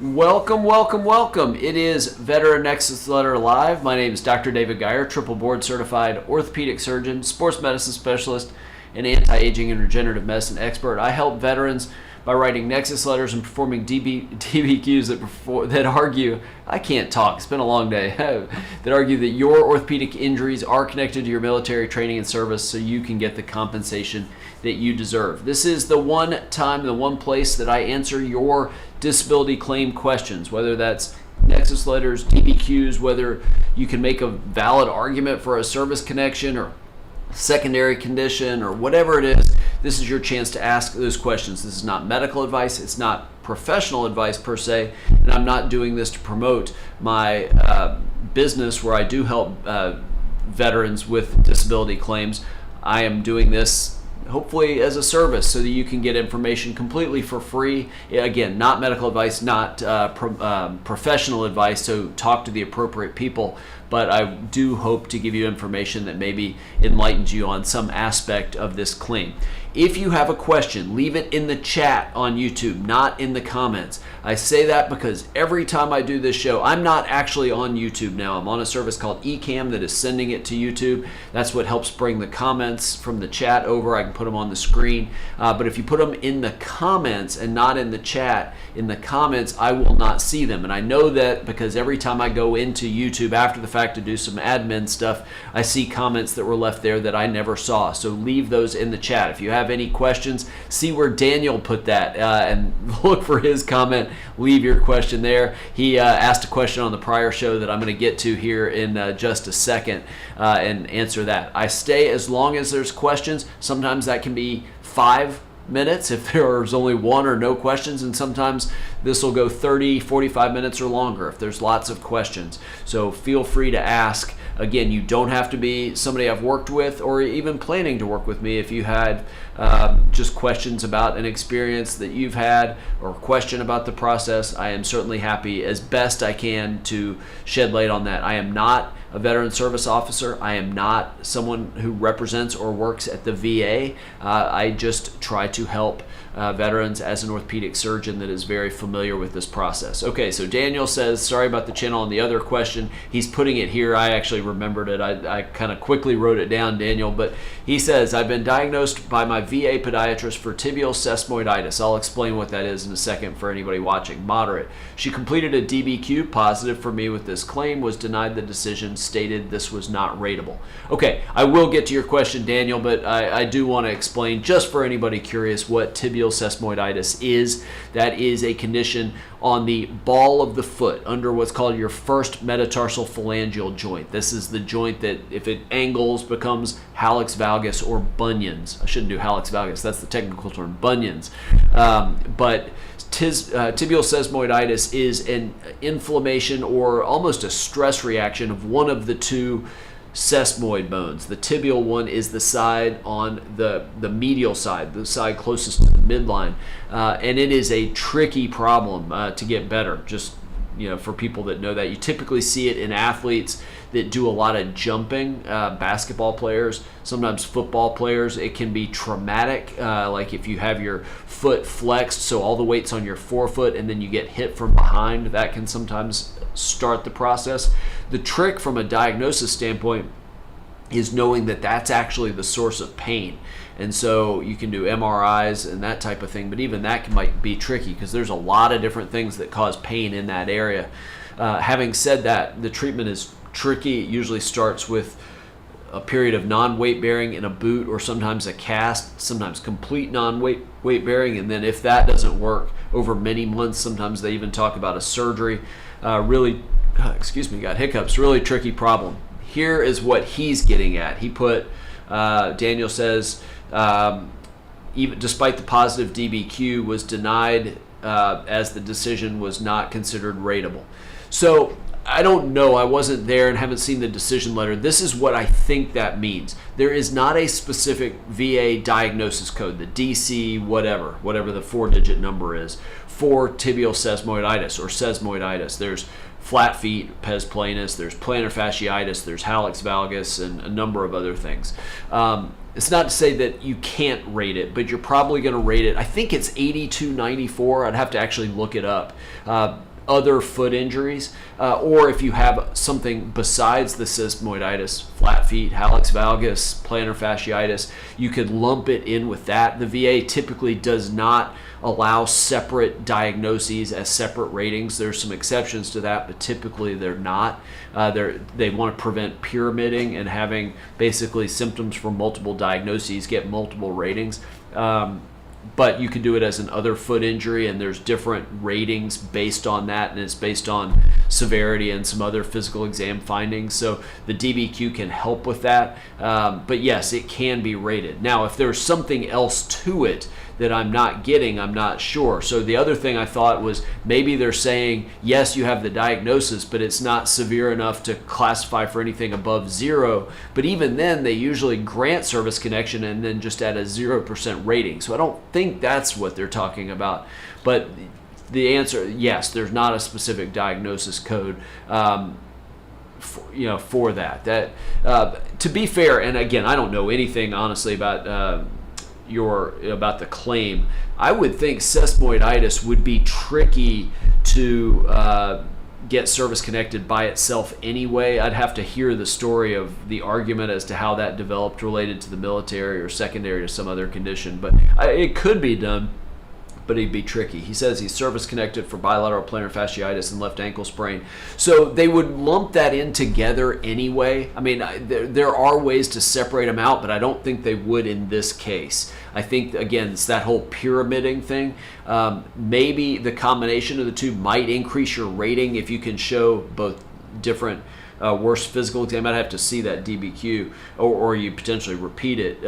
Welcome, welcome, welcome. It is Veteran Nexus Letter Live. My name is Dr. David Geier, triple board certified orthopedic surgeon, sports medicine specialist, and anti-aging and regenerative medicine expert. I help veterans by writing Nexus letters and performing DBQs that argue, I can't talk, it's been a long day, that argue that your orthopedic injuries are connected to your military training and service so you can get the compensation that you deserve. This is the one time, the one place that I answer your disability claim questions, whether that's Nexus letters, DBQs, whether you can make a valid argument for a service connection or secondary condition or whatever it is. This is your chance to ask those questions. This is not medical advice. It's not professional advice per se, and I'm not doing this to promote my business where I do help veterans with disability claims. I am doing this hopefully as a service so that you can get information completely for free. Again, not medical advice, not professional advice, so talk to the appropriate people, but I do hope to give you information that maybe enlightens you on some aspect of this claim. If you have a question, leave it in the chat on YouTube, not in the comments. I say that because every time I do this show, I'm not actually on YouTube now. I'm on a service called eCam that is sending it to YouTube. That's what helps bring the comments from the chat over. I can put them on the screen. But if you put them in the comments and not in the chat, in the comments, I will not see them. And I know that because every time I go into YouTube after the fact to do some admin stuff, I see comments that were left there that I never saw. So leave those in the chat. If you have any questions, see where Daniel put that and look for his comment. Leave your question there. He asked a question on the prior show that I'm going to get to here in just a second and answer that. I stay as long as there's questions. Sometimes that can be 5 minutes if there's only one or no questions, and sometimes this will go 30, 45 minutes or longer if there's lots of questions. So feel free to ask. Again, you don't have to be somebody I've worked with or even planning to work with me. If you had just questions about an experience that you've had or a question about the process, I am certainly happy as best I can to shed light on that. I am not a veteran service officer. I am not someone who represents or works at the VA. I just try to help veterans as an orthopedic surgeon that is very familiar with this process. Okay, so Daniel says, sorry about the channel on the other question. He's putting it here. I actually remembered it. I kind of quickly wrote it down, Daniel, but he says, I've been diagnosed by my VA podiatrist for tibial sesamoiditis. I'll explain what that is in a second for anybody watching. Moderate. She completed a DBQ positive for me with this claim, was denied the decision, stated this was not rateable. Okay, I will get to your question, Daniel, but I do want to explain just for anybody curious what tibial sesamoiditis is. That is a condition on the ball of the foot under what's called your first metatarsal phalangeal joint. This is the joint that if it angles becomes hallux valgus or bunions. I shouldn't do hallux valgus, that's the technical term, bunions. But tibial sesamoiditis is an inflammation or almost a stress reaction of one of the two sesamoid bones. The tibial one is the side on the medial side, the side closest to the midline, and it is a tricky problem to get better. Just for people that know that, you typically see it in athletes that do a lot of jumping, basketball players, sometimes football players. It can be traumatic, like if you have your foot flexed, so all the weight's on your forefoot, and then you get hit from behind. That can sometimes start the process. The trick from a diagnosis standpoint is knowing that that's actually the source of pain. And so you can do MRIs and that type of thing, but even that might be tricky because there's a lot of different things that cause pain in that area. Having said that, the treatment is tricky. It usually starts with a period of non-weight bearing in a boot or sometimes a cast, sometimes complete non-weight bearing, and then if that doesn't work over many months, sometimes they even talk about a surgery. Got hiccups, really tricky problem. Here is what he's getting at. He put, Daniel says, even despite the positive DBQ, was denied as the decision was not considered rateable. So I don't know. I wasn't there and haven't seen the decision letter. This is what I think that means. There is not a specific VA diagnosis code, the DC whatever the 4-digit number is, for tibial sesamoiditis or sesamoiditis. There's flat feet, pes planus, there's plantar fasciitis, there's hallux valgus, and a number of other things. It's not to say that you can't rate it, but you're probably going to rate it. I think it's 8294. I'd have to actually look it up. other foot injuries, or if you have something besides the sesamoiditis, flat feet, hallux valgus, plantar fasciitis, you could lump it in with that. The VA typically does not allow separate diagnoses as separate ratings. There's some exceptions to that, but typically they're not. They want to prevent pyramiding and having basically symptoms from multiple diagnoses get multiple ratings. But you can do it as an other foot injury, and there's different ratings based on that, and it's based on severity and some other physical exam findings. So the DBQ can help with that. But yes, it can be rated. Now, if there's something else to it that I'm not getting, I'm not sure. So the other thing I thought was maybe they're saying, yes, you have the diagnosis, but it's not severe enough to classify for anything above 0. But even then, they usually grant service connection and then just add a 0% rating. So I don't think that's what they're talking about. But the answer, yes, there's not a specific diagnosis code for that. To be fair, and again, I don't know anything honestly about the claim. I would think sesamoiditis would be tricky to get service connected by itself anyway. I'd have to hear the story of the argument as to how that developed related to the military or secondary to some other condition, but it could be done, but it'd be tricky. He says he's service connected for bilateral plantar fasciitis and left ankle sprain. So they would lump that in together anyway. I mean, there are ways to separate them out, but I don't think they would in this case. I think, again, it's that whole pyramiding thing. Maybe the combination of the two might increase your rating if you can show both different worse physical exam. I'd have to see that DBQ, or you potentially repeat it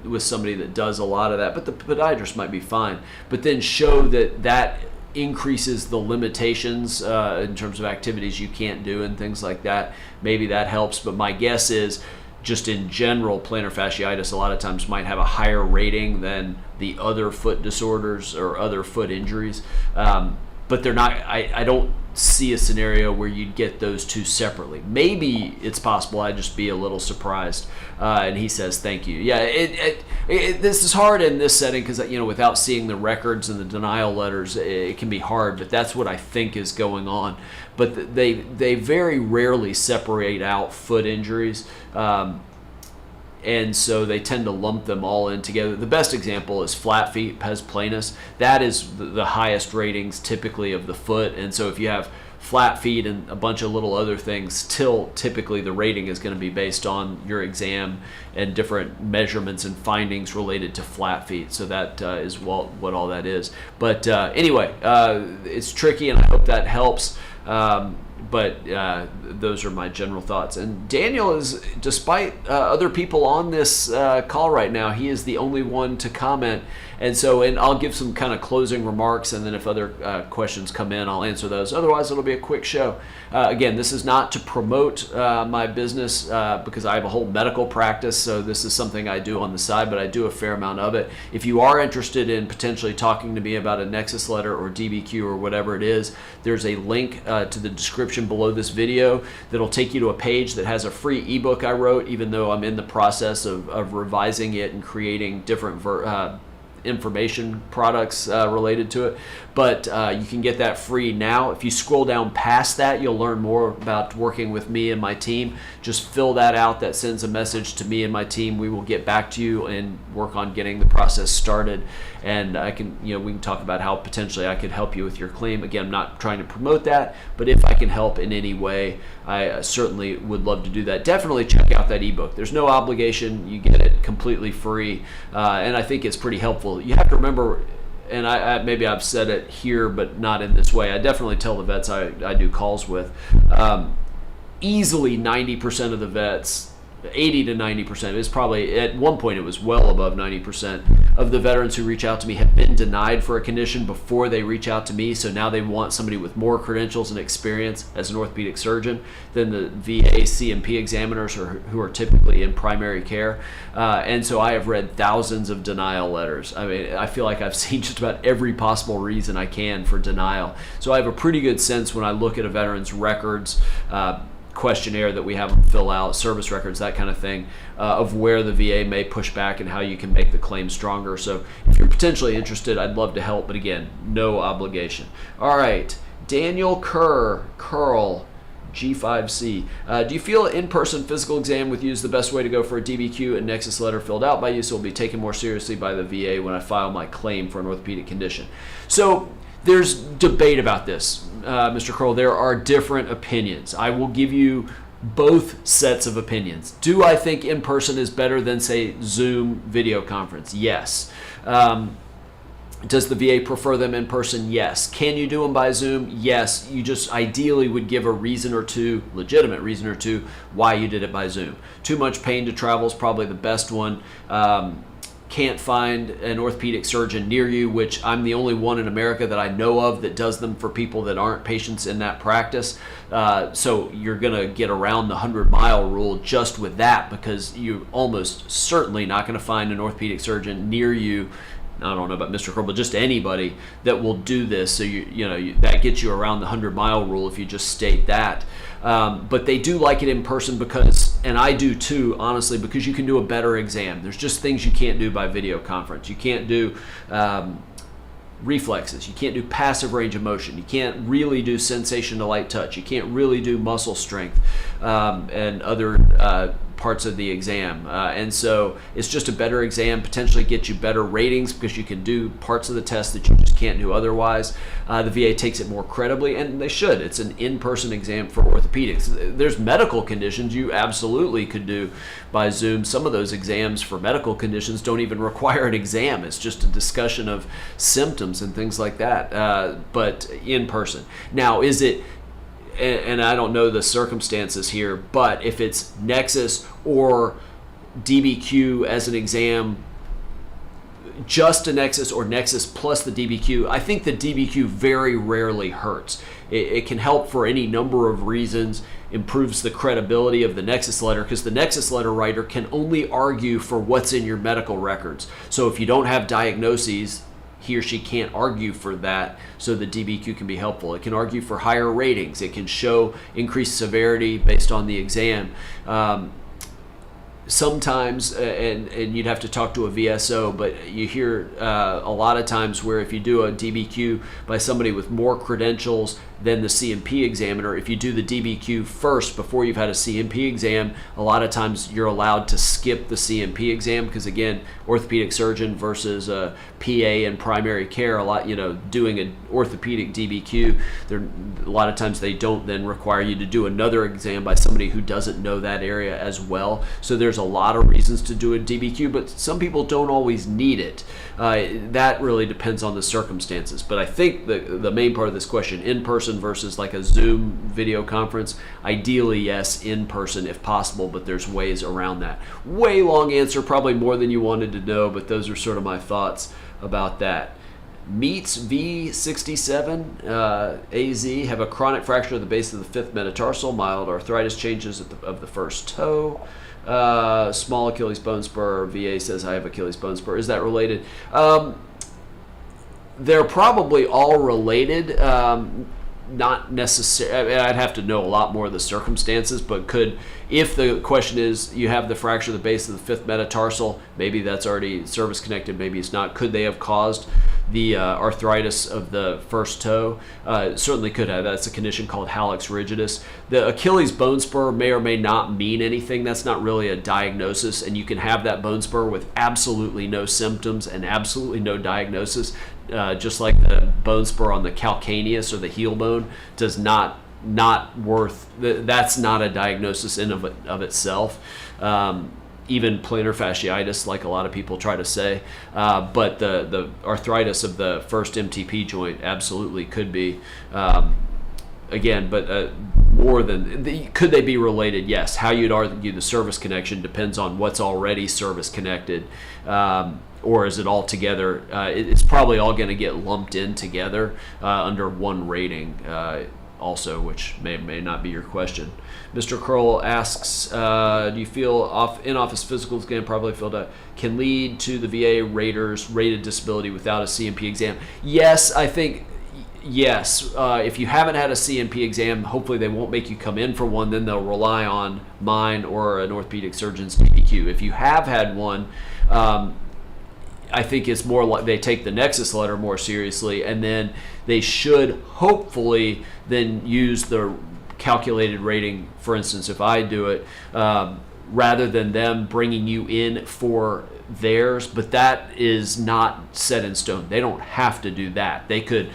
with somebody that does a lot of that, but the podiatrist might be fine. But then show that increases the limitations in terms of activities you can't do and things like that. Maybe that helps, but my guess is just in general, plantar fasciitis a lot of times might have a higher rating than the other foot disorders or other foot injuries. But they're not, I don't see a scenario where you'd get those two separately. Maybe it's possible. I'd just be a little surprised. And he says, thank you. Yeah, this is hard in this setting because, without seeing the records and the denial letters, it can be hard, but that's what I think is going on. But they very rarely separate out foot injuries. And so they tend to lump them all in together. The best example is flat feet, pes planus. That is the highest ratings typically of the foot. And so if you have flat feet and a bunch of little other things, typically the rating is going to be based on your exam and different measurements and findings related to flat feet. So that is what all that is. But anyway, it's tricky, and I hope that helps. But those are my general thoughts. And Daniel is, despite other people on this call right now, he is the only one to comment. And I'll give some kind of closing remarks, and then if other questions come in, I'll answer those. Otherwise, it'll be a quick show. Again, this is not to promote my business because I have a whole medical practice, so this is something I do on the side, but I do a fair amount of it. If you are interested in potentially talking to me about a Nexus letter or DBQ or whatever it is, there's a link to the description below this video that'll take you to a page that has a free ebook I wrote, even though I'm in the process of revising it and creating different information products related to it. But you can get that free now. If you scroll down past that, you'll learn more about working with me and my team. Just fill that out. That sends a message to me and my team. We will get back to you and work on getting the process started. And we can talk about how potentially I could help you with your claim. Again, I'm not trying to promote that, but if I can help in any way, I certainly would love to do that. Definitely check out that ebook. There's no obligation. You get it completely free, and I think it's pretty helpful. You have to remember, and maybe I've said it here, but not in this way. I definitely tell the vets I do calls with. Easily 90% of the vets, 80 to 90%, is probably, at one point it was well above 90% of the veterans who reach out to me have been denied for a condition before they reach out to me. So now they want somebody with more credentials and experience as an orthopedic surgeon than the VA CMP examiners who are typically in primary care. And so I have read thousands of denial letters. I mean, I feel like I've seen just about every possible reason I can for denial. So I have a pretty good sense when I look at a veteran's records, questionnaire that we have them fill out, service records, that kind of thing, of where the VA may push back and how you can make the claim stronger. So if you're potentially interested, I'd love to help, but again, no obligation. All right, Daniel Curl, G5C. Do you feel an in-person physical exam with you is the best way to go for a DBQ and Nexus letter filled out by you, so will be taken more seriously by the VA when I file my claim for an orthopedic condition? So there's debate about this, Mr. Curl. There are different opinions. I will give you both sets of opinions. Do I think in-person is better than, say, Zoom video conference? Yes. Does the VA prefer them in person? Yes. Can you do them by Zoom? Yes. You just ideally would give a reason or two, legitimate reason or two, why you did it by Zoom. Too much pain to travel is probably the best one. Can't find an orthopedic surgeon near you, which I'm the only one in America that I know of that does them for people that aren't patients in that practice. So you're going to get around the 100-mile rule just with that, because you're almost certainly not going to find an orthopedic surgeon near you. I don't know about Mr. Curl, but just anybody that will do this. So that gets you around the 100-mile rule if you just state that. But they do like it in person because, and I do too, honestly, because you can do a better exam. There's just things you can't do by video conference. You can't do reflexes. You can't do passive range of motion. You can't really do sensation to light touch. You can't really do muscle strength and other parts of the exam. And so it's just a better exam, potentially get you better ratings because you can do parts of the test that you just can't do otherwise. The VA takes it more credibly, and they should. It's an in-person exam for orthopedics. There's medical conditions you absolutely could do by Zoom. Some of those exams for medical conditions don't even require an exam. It's just a discussion of symptoms and things like that, but in person. Now, is it, and I don't know the circumstances here, but if it's Nexus or DBQ as an exam, just a Nexus or Nexus plus the DBQ, I think the DBQ very rarely hurts. It can help for any number of reasons, improves the credibility of the Nexus letter, because the Nexus letter writer can only argue for what's in your medical records. So if you don't have diagnoses, he or she can't argue for that, so the DBQ can be helpful. It can argue for higher ratings. It can show increased severity based on the exam. Sometimes, and you'd have to talk to a VSO, but you hear a lot of times where if you do a DBQ by somebody with more credentials than the CMP examiner, if you do the DBQ first before you've had a CMP exam, a lot of times you're allowed to skip the CMP exam, because again, orthopedic surgeon versus a PA in primary care, doing an orthopedic DBQ, a lot of times they don't then require you to do another exam by somebody who doesn't know that area as well. So there's a lot of reasons to do a DBQ, but some people don't always need it. That really depends on the circumstances. But I think the main part of this question, in person versus like a Zoom video conference, ideally yes, in person if possible, but there's ways around that. Way long answer, probably more than you wanted to know, but those are sort of my thoughts about that. Meets V67 AZ have a chronic fracture of the base of the fifth metatarsal, mild arthritis changes of the first toe, small Achilles bone spur. VA says I have Achilles bone spur. Is that related? They're probably all related. Not necessarily. I'd have to know a lot more of the circumstances, but if the question is you have the fracture of the base of the fifth metatarsal, maybe that's already service connected, maybe it's not. Could they have caused the arthritis of the first toe? Certainly could have. That's a condition called hallux rigidus. The Achilles bone spur may or may not mean anything. That's not really a diagnosis, and you can have that bone spur with absolutely no symptoms and absolutely no diagnosis. Just like the bone spur on the calcaneus or the heel bone does not that's not a diagnosis in of itself. Even plantar fasciitis, like a lot of people try to say, but the arthritis of the first MTP joint absolutely could be. Again, but more than could they be related? Yes. How you'd argue the service connection depends on what's already service connected. Or is it all together? It's probably all going to get lumped in together under one rating also, which may not be your question. Mr. Curl asks, do you feel in-office physical exam probably filled out can lead to the VA rater's rated disability without a CMP exam? Yes, I think yes, if you haven't had a CMP exam, hopefully they won't make you come in for one. Then they'll rely on mine or an orthopedic surgeon's DBQ. If you have had one, I think it's more like they take the Nexus letter more seriously, and then they should hopefully then use the calculated rating. For instance, if I do it, rather than them bringing you in for theirs, but that is not set in stone. They don't have to do that. They could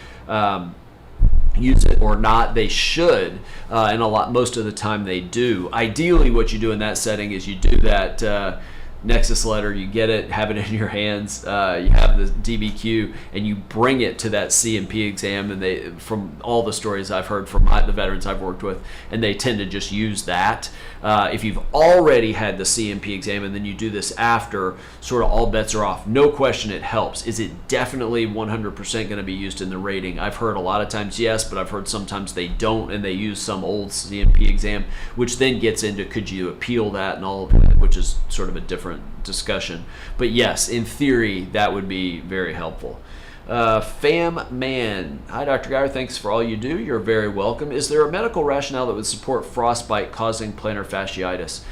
use it or not. They should, and most of the time they do. Ideally, what you do in that setting is you do that Nexus letter, you get it, have it in your hands, you have the DBQ, and you bring it to that CMP exam. And they, from all the stories I've heard from the veterans I've worked with, and they tend to just use that. If you've already had the CMP exam and then you do this after, sort of all bets are off. No question it helps. Is it definitely 100% going to be used in the rating? I've heard a lot of times yes, but I've heard sometimes they don't, and they use some old CMP exam, which then gets into could you appeal that and all of that, which is sort of a different discussion. But yes, in theory, that would be very helpful. Fam Man, hi Dr. Geier, thanks for all you do. You're very welcome. Is there a medical rationale that would support frostbite causing plantar fasciitis?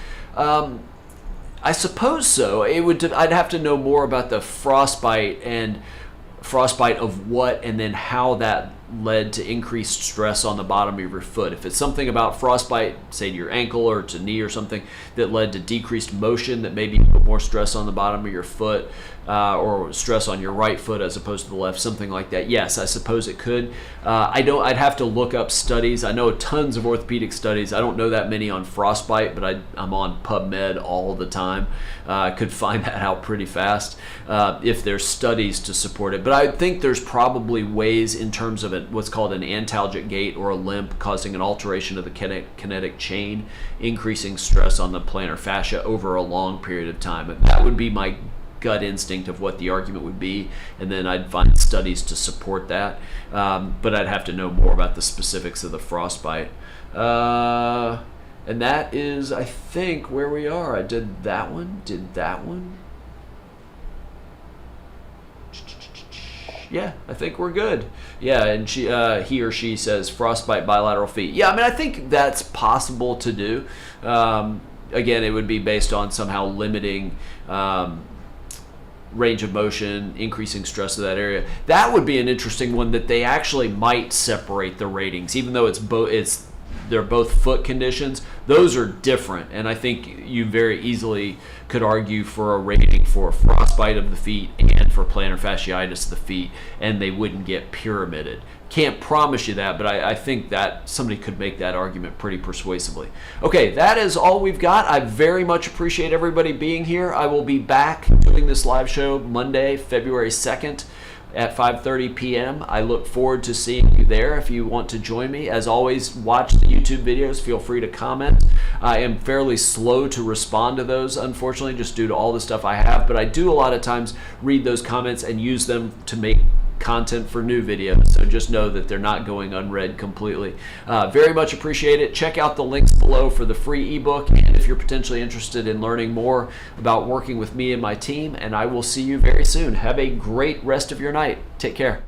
I suppose so. I'd have to know more about the frostbite and frostbite of what, and then how that led to increased stress on the bottom of your foot. If it's something about frostbite, say to your ankle or to knee or something, that led to decreased motion, that maybe put more stress on the bottom of your foot, or stress on your right foot as opposed to the left, something like that. Yes, I suppose it could. I'd have to look up studies. I know tons of orthopedic studies. I don't know that many on frostbite, but I'm on PubMed all the time. I could find that out pretty fast if there's studies to support it. But I think there's probably ways in terms of what's called an antalgic gait or a limp, causing an alteration of the kinetic chain, increasing stress on the plantar fascia over a long period of time. And that would be my gut instinct of what the argument would be, and then I'd find studies to support that, but I'd have to know more about the specifics of the frostbite. And that is, I think, where we are. I did that one. Yeah, I think we're good. Yeah, and he or she says frostbite bilateral feet. Yeah, I mean, I think that's possible to do. Again, it would be based on somehow limiting range of motion, increasing stress of that area. That would be an interesting one that they actually might separate the ratings, even though they're both foot conditions. Those are different, and I think you very easily could argue for a rating for frostbite of the feet and for plantar fasciitis of the feet, and they wouldn't get pyramided. Can't promise you that, but I think that somebody could make that argument pretty persuasively. Okay, that is all we've got. I very much appreciate everybody being here. I will be back doing this live show Monday, February 2nd at 5:30 p.m. I look forward to seeing you there if you want to join me. As always, watch the YouTube videos. Feel free to comment. I am fairly slow to respond to those, unfortunately, just due to all the stuff I have, but I do a lot of times read those comments and use them to make content for new videos, so just know that they're not going unread completely. Very much appreciate it. Check out the links below for the free ebook, and if you're potentially interested in learning more about working with me and my team, and I will see you very soon. Have a great rest of your night. Take care.